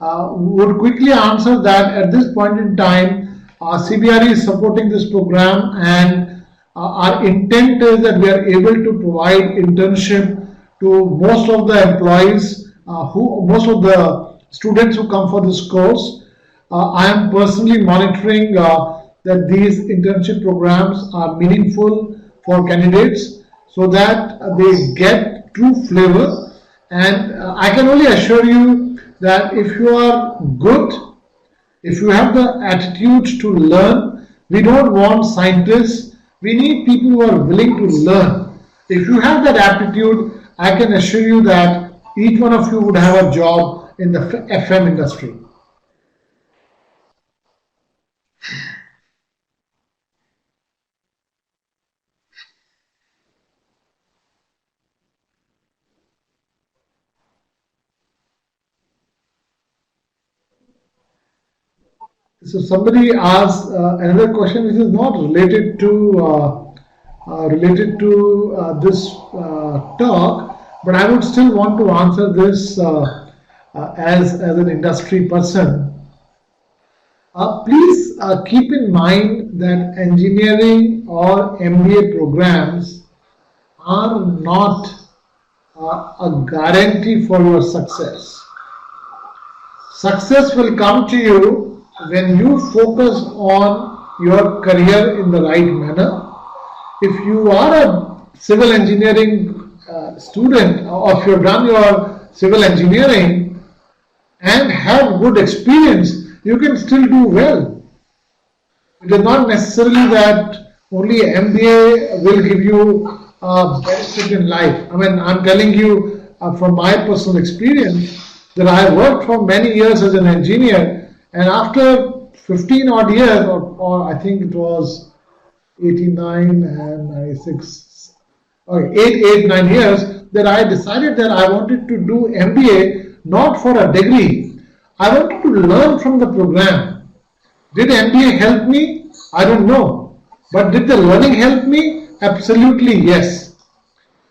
Would quickly answer that at this point in time, CBRE is supporting this program, and our intent is that we are able to provide internship to most of the employees, most of the students who come for this course. I am personally monitoring that these internship programs are meaningful for candidates so that they get true flavor. And I can only assure you that if you are good, if you have the attitude to learn, we don't want scientists, we need people who are willing to learn. If you have that aptitude, I can assure you that each one of you would have a job in the FM industry. So somebody asked another question which is not related to this talk, but I would still want to answer this as an industry person. Please keep in mind that engineering or MBA programs are not a guarantee for your success. Success will come to you when you focus on your career in the right manner. If you are a civil engineering student, or if you have done your civil engineering and have good experience, you can still do well. It is not necessarily that only MBA will give you benefit in life. I mean, I'm telling you from my personal experience that I worked for many years as an engineer, and after 15 odd years, or I think it was 89 and 96, or 9 years, that I decided that I wanted to do MBA not for a degree. I wanted to learn from the program. Did MBA help me? I don't know. But did the learning help me? Absolutely yes.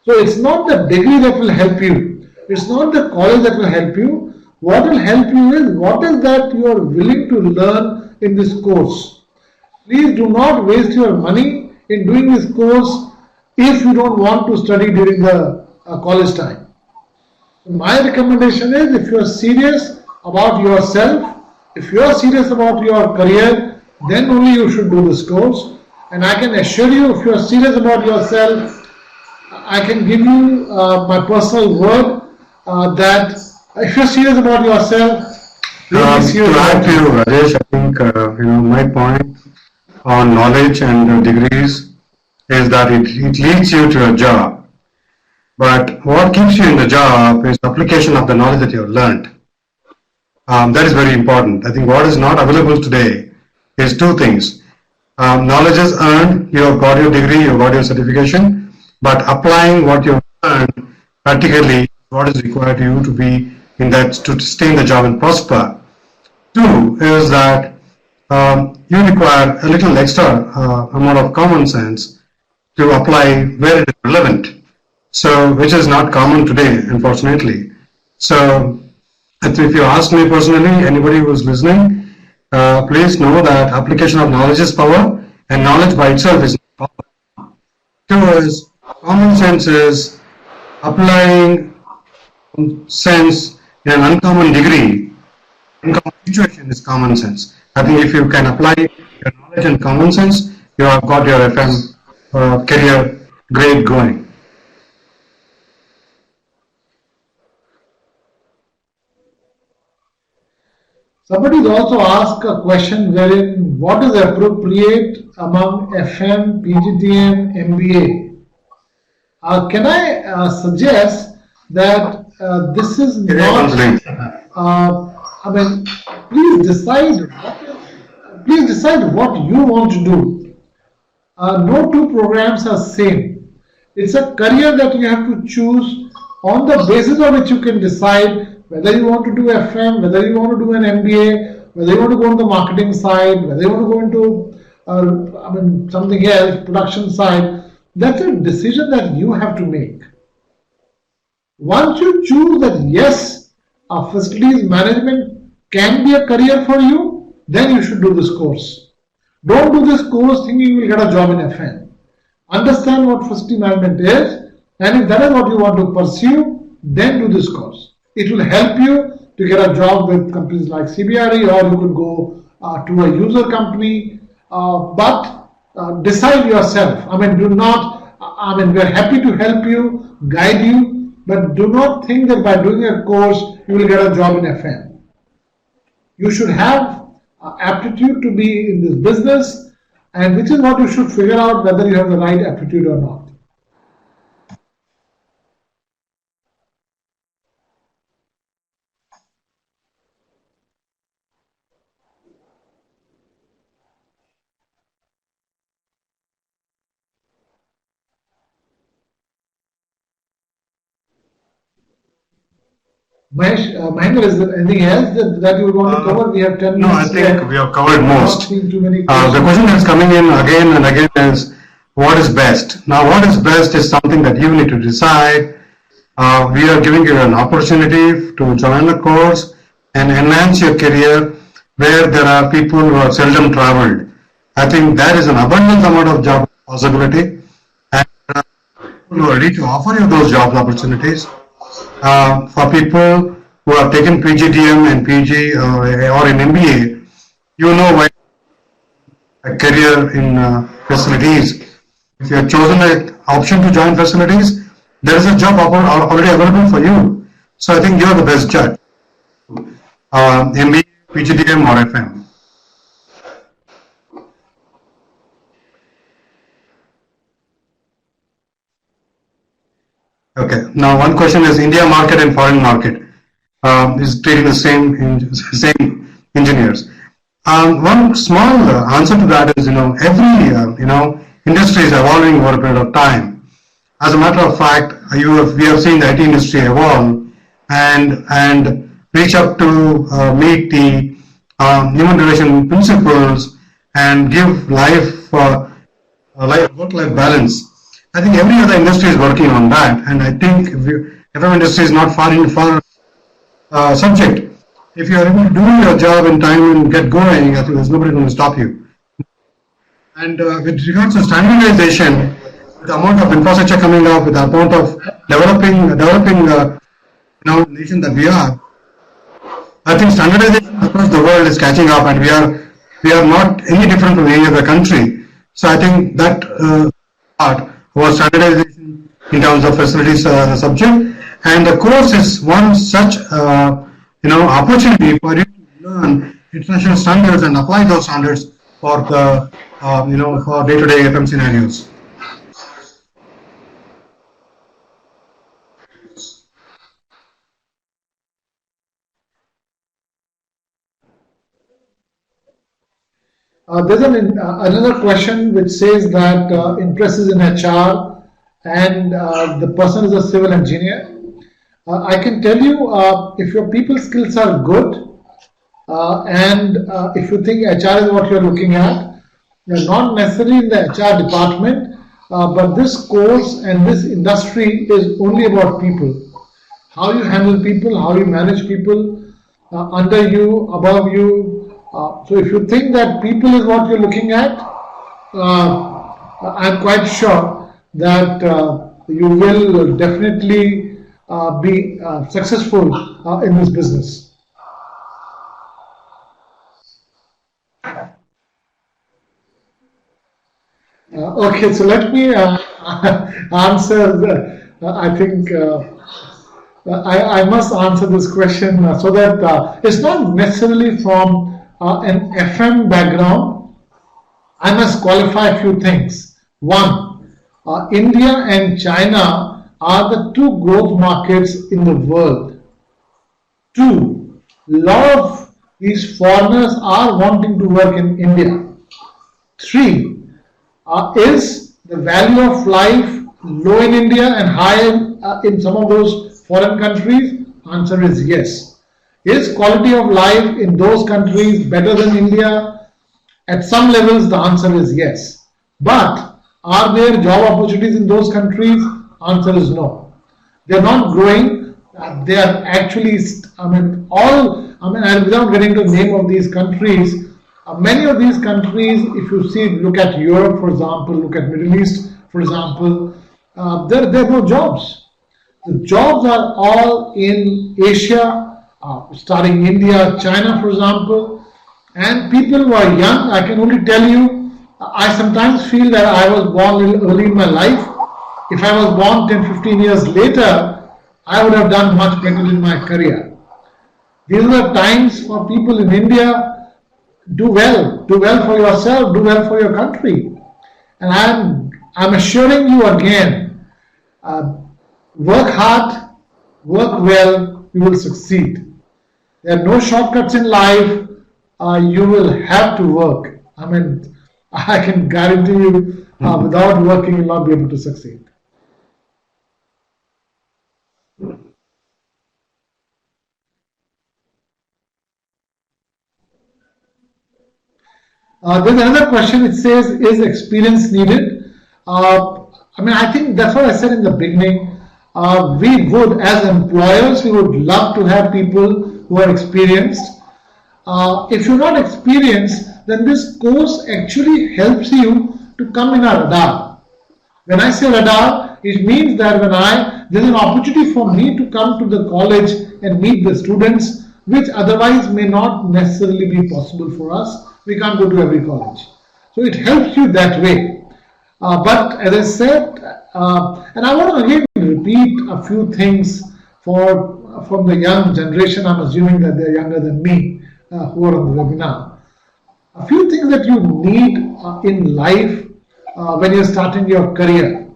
So it's not the degree that will help you. It's not the college that will help you. What will help you is what is that you are willing to learn in this course. Please do not waste your money in doing this course if you don't want to study during the college time. My recommendation is, if you are serious about yourself, if you are serious about your career, then only you should do this course. And I can assure you, if you are serious about yourself, I can give you my personal word that if you're serious about yourself, to add to you, Rajesh, I think my point on knowledge and degrees is that it leads you to a job. But what keeps you in the job is application of the knowledge that you have learned. That is very important. I think what is not available today is two things. Knowledge is earned, you have got your degree, you have got your certification, but applying what you've learned practically what is required to you to be in that, to stay in the job and prosper. Two is that you require a little extra amount of common sense to apply where it is relevant. So, which is not common today, unfortunately. So, if you ask me personally, anybody who's listening, please know that application of knowledge is power, and knowledge by itself is not power. Two is common sense is applying sense in an uncommon degree. Uncommon situation is common sense. I think if you can apply your knowledge and common sense, you have got your FM career great going. Somebody has also asked a question wherein what is appropriate among FM, PGDM, MBA? Can I suggest that this is not? I mean, please decide. Please decide what you want to do. No two programs are same. It's a career that you have to choose on the basis of which you can decide whether you want to do FM, whether you want to do an MBA, whether you want to go on the marketing side, whether you want to go into something else, production side. That's a decision that you have to make. Once you choose that yes, facilities management can be a career for you, then you should do this course. Don't do this course thinking you will get a job in FN. Understand what facility management is, and if that is what you want to pursue, then do this course. It will help you to get a job with companies like CBRE, or you could go to a user company, but decide yourself. Do not, we're happy to help you, guide you, but do not think that by doing a course, you will get a job in FN. You should have aptitude to be in this business, and which is what you should figure out whether you have the right aptitude or not. Mahendra, is there anything else that you want to cover? We have 10 No, I minutes. think we have covered most. Too many The question that's coming in again and again is, what is best? Now, what is best is something that you need to decide. We are giving you an opportunity to join the course and enhance your career where there are people who have seldom traveled. I think there is an abundant amount of job possibility, and people who are ready to offer you those job opportunities. For people who have taken PGDM and PG or in MBA, you know why a career in facilities. If you have chosen an option to join facilities, there is a job already available for you. So I think you are the best judge. MBA, PGDM or FM. Okay. Now one question is India market and foreign market is treating the same engineers. One small answer to that is, every industry is evolving over a period of time. As a matter of fact, we have seen the IT industry evolve and reach up to meet the human relation principles and give work-life balance. I think every other industry is working on that, and I think every industry is not far subject. If you are able to do your job in time and get going, I think there's nobody going to stop you. And with regards to standardization, with the amount of infrastructure coming up, with the amount of developing nation that we are, I think standardization across the world is catching up, and we are not any different from any other country. So I think that part was standardization in terms of facilities subject, and the course is one such opportunity for you to learn international standards and apply those standards for the for day-to-day FM scenarios. There's another question which says that interest is in HR and the person is a civil engineer. I can tell you if your people skills are good and if you think HR is what you're looking at, you're not necessarily in the HR department, but this course and this industry is only about people. How you handle people, how you manage people under you, above you. So if you think that people is what you're looking at, I'm quite sure that you will definitely be successful in this business. Okay, so let me answer. I think I must answer this question so that it's not necessarily from an FM background. I must qualify a few things. One, India and China are the two growth markets in the world. Two, a lot of these foreigners are wanting to work in India. Three, is the value of life low in India and high in some of those foreign countries? Answer is yes. Is quality of life in those countries better than India? At some levels, the answer is yes. But are there job opportunities in those countries? Answer is no. They are not growing. They are actually, without getting to the name of these countries, many of these countries, if you see, look at Europe, for example, look at Middle East, for example, there are no jobs. The jobs are all in Asia, starting India, China, for example, and people who are young. I can only tell you, I sometimes feel that I was born a little early in my life. If I was born 10, 15 years later, I would have done much better in my career. These are times for people in India. Do well for yourself, do well for your country. And I'm assuring you again, work hard, work well, you will succeed. There are no shortcuts in life, you will have to work. I can guarantee you, without working, you will not be able to succeed. There's another question. It says, is experience needed? I think that's what I said in the beginning. We would, as employers, we would love to have people who are experienced. If you're not experienced, then this course actually helps you to come in a radar. When I say radar, it means that there's an opportunity for me to come to the college and meet the students, which otherwise may not necessarily be possible for us. We can't go to every college. So it helps you that way. But as I said, and I want to again repeat a few things from the young generation. I'm assuming that they're younger than me who are on the webinar. A few things that you need in life when you're starting your career.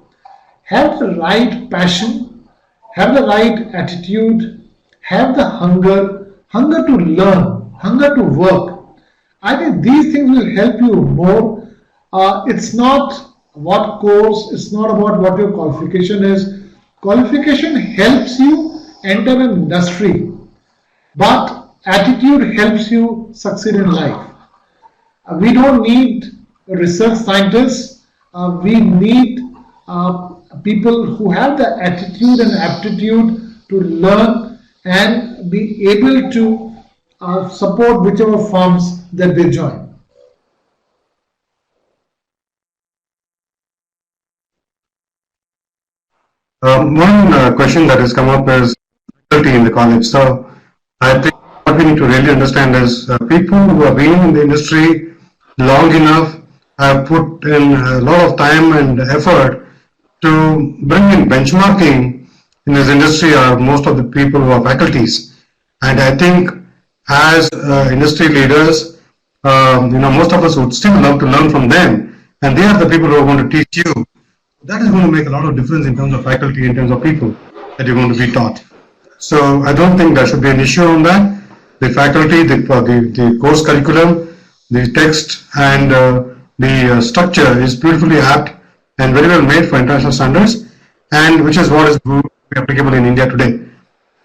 Have the right passion, have the right attitude, have the hunger to learn, hunger to work. I think these things will help you more. It's not what course, it's not about what your qualification is. Qualification helps you enter an industry, but attitude helps you succeed in life. We don't need research scientists. We need people who have the attitude and aptitude to learn and be able to support whichever firms that they join. One question that has come up is faculty in the college. So I think what we need to really understand is people who have been in the industry long enough have put in a lot of time and effort to bring in benchmarking in this industry are most of the people who are faculties. And I think as industry leaders, most of us would still love to learn from them. And they are the people who are going to teach you. That is going to make a lot of difference in terms of faculty, in terms of people that you're going to be taught. So I don't think there should be an issue on that. The faculty, the course curriculum the text and the structure is beautifully apt and very well made for international standards, and which is what is applicable in India today.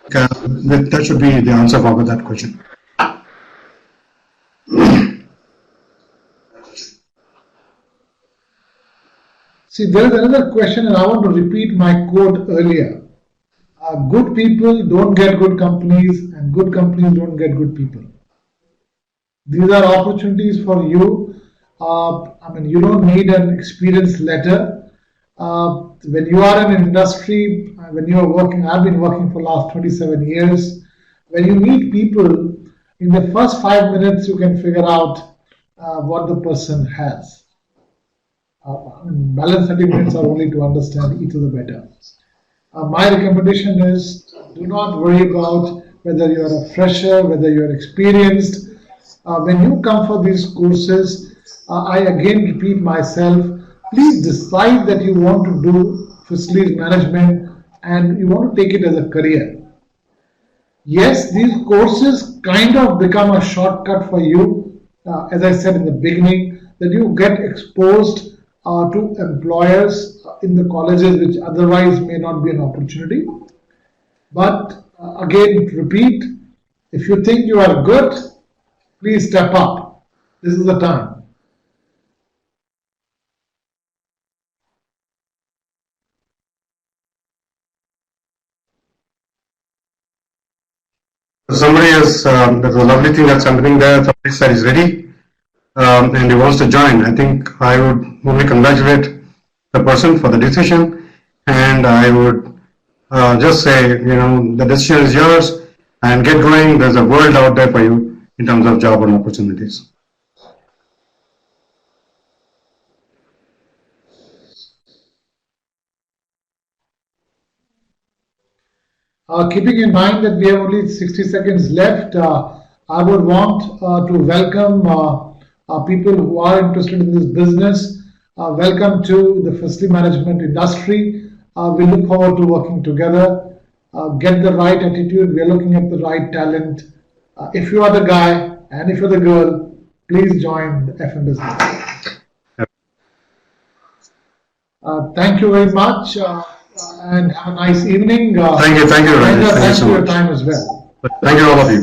That should be the answer for that question. See, there is another question, and I want to repeat my quote earlier. Good people don't get good companies, and good companies don't get good people. These are opportunities for you. You don't need an experience letter. When you are in an industry, when you are working, I've been working for the last 27 years. When you meet people, in the first 5 minutes, you can figure out what the person has. Balance 30 minutes are only to understand each other better. My recommendation is do not worry about whether you are a fresher, whether you are experienced. When you come for these courses, I again repeat myself, please decide that you want to do facilities management and you want to take it as a career. Yes, these courses kind of become a shortcut for you, as I said in the beginning, that you get exposed to employers in the colleges which otherwise may not be an opportunity. But again, repeat, if you think you are good, please step up. This is the time. Somebody has, there's a lovely thing that's happening there. Somebody said he's ready and he wants to join. I think I would only congratulate the person for the decision, and I would just say, the decision is yours and get going. There's a world out there for you in terms of job and opportunities. Keeping in mind that we have only 60 seconds left, I would want to welcome people who are interested in this business. Welcome to the facility management industry. We look forward to working together. Get the right attitude. We are looking at the right talent. If you are the guy and if you're the girl, please join the FM business. Thank you very much. And have a nice evening. Thank you, Rajesh. Thank you so for your much. time as well. Thank you, all of you.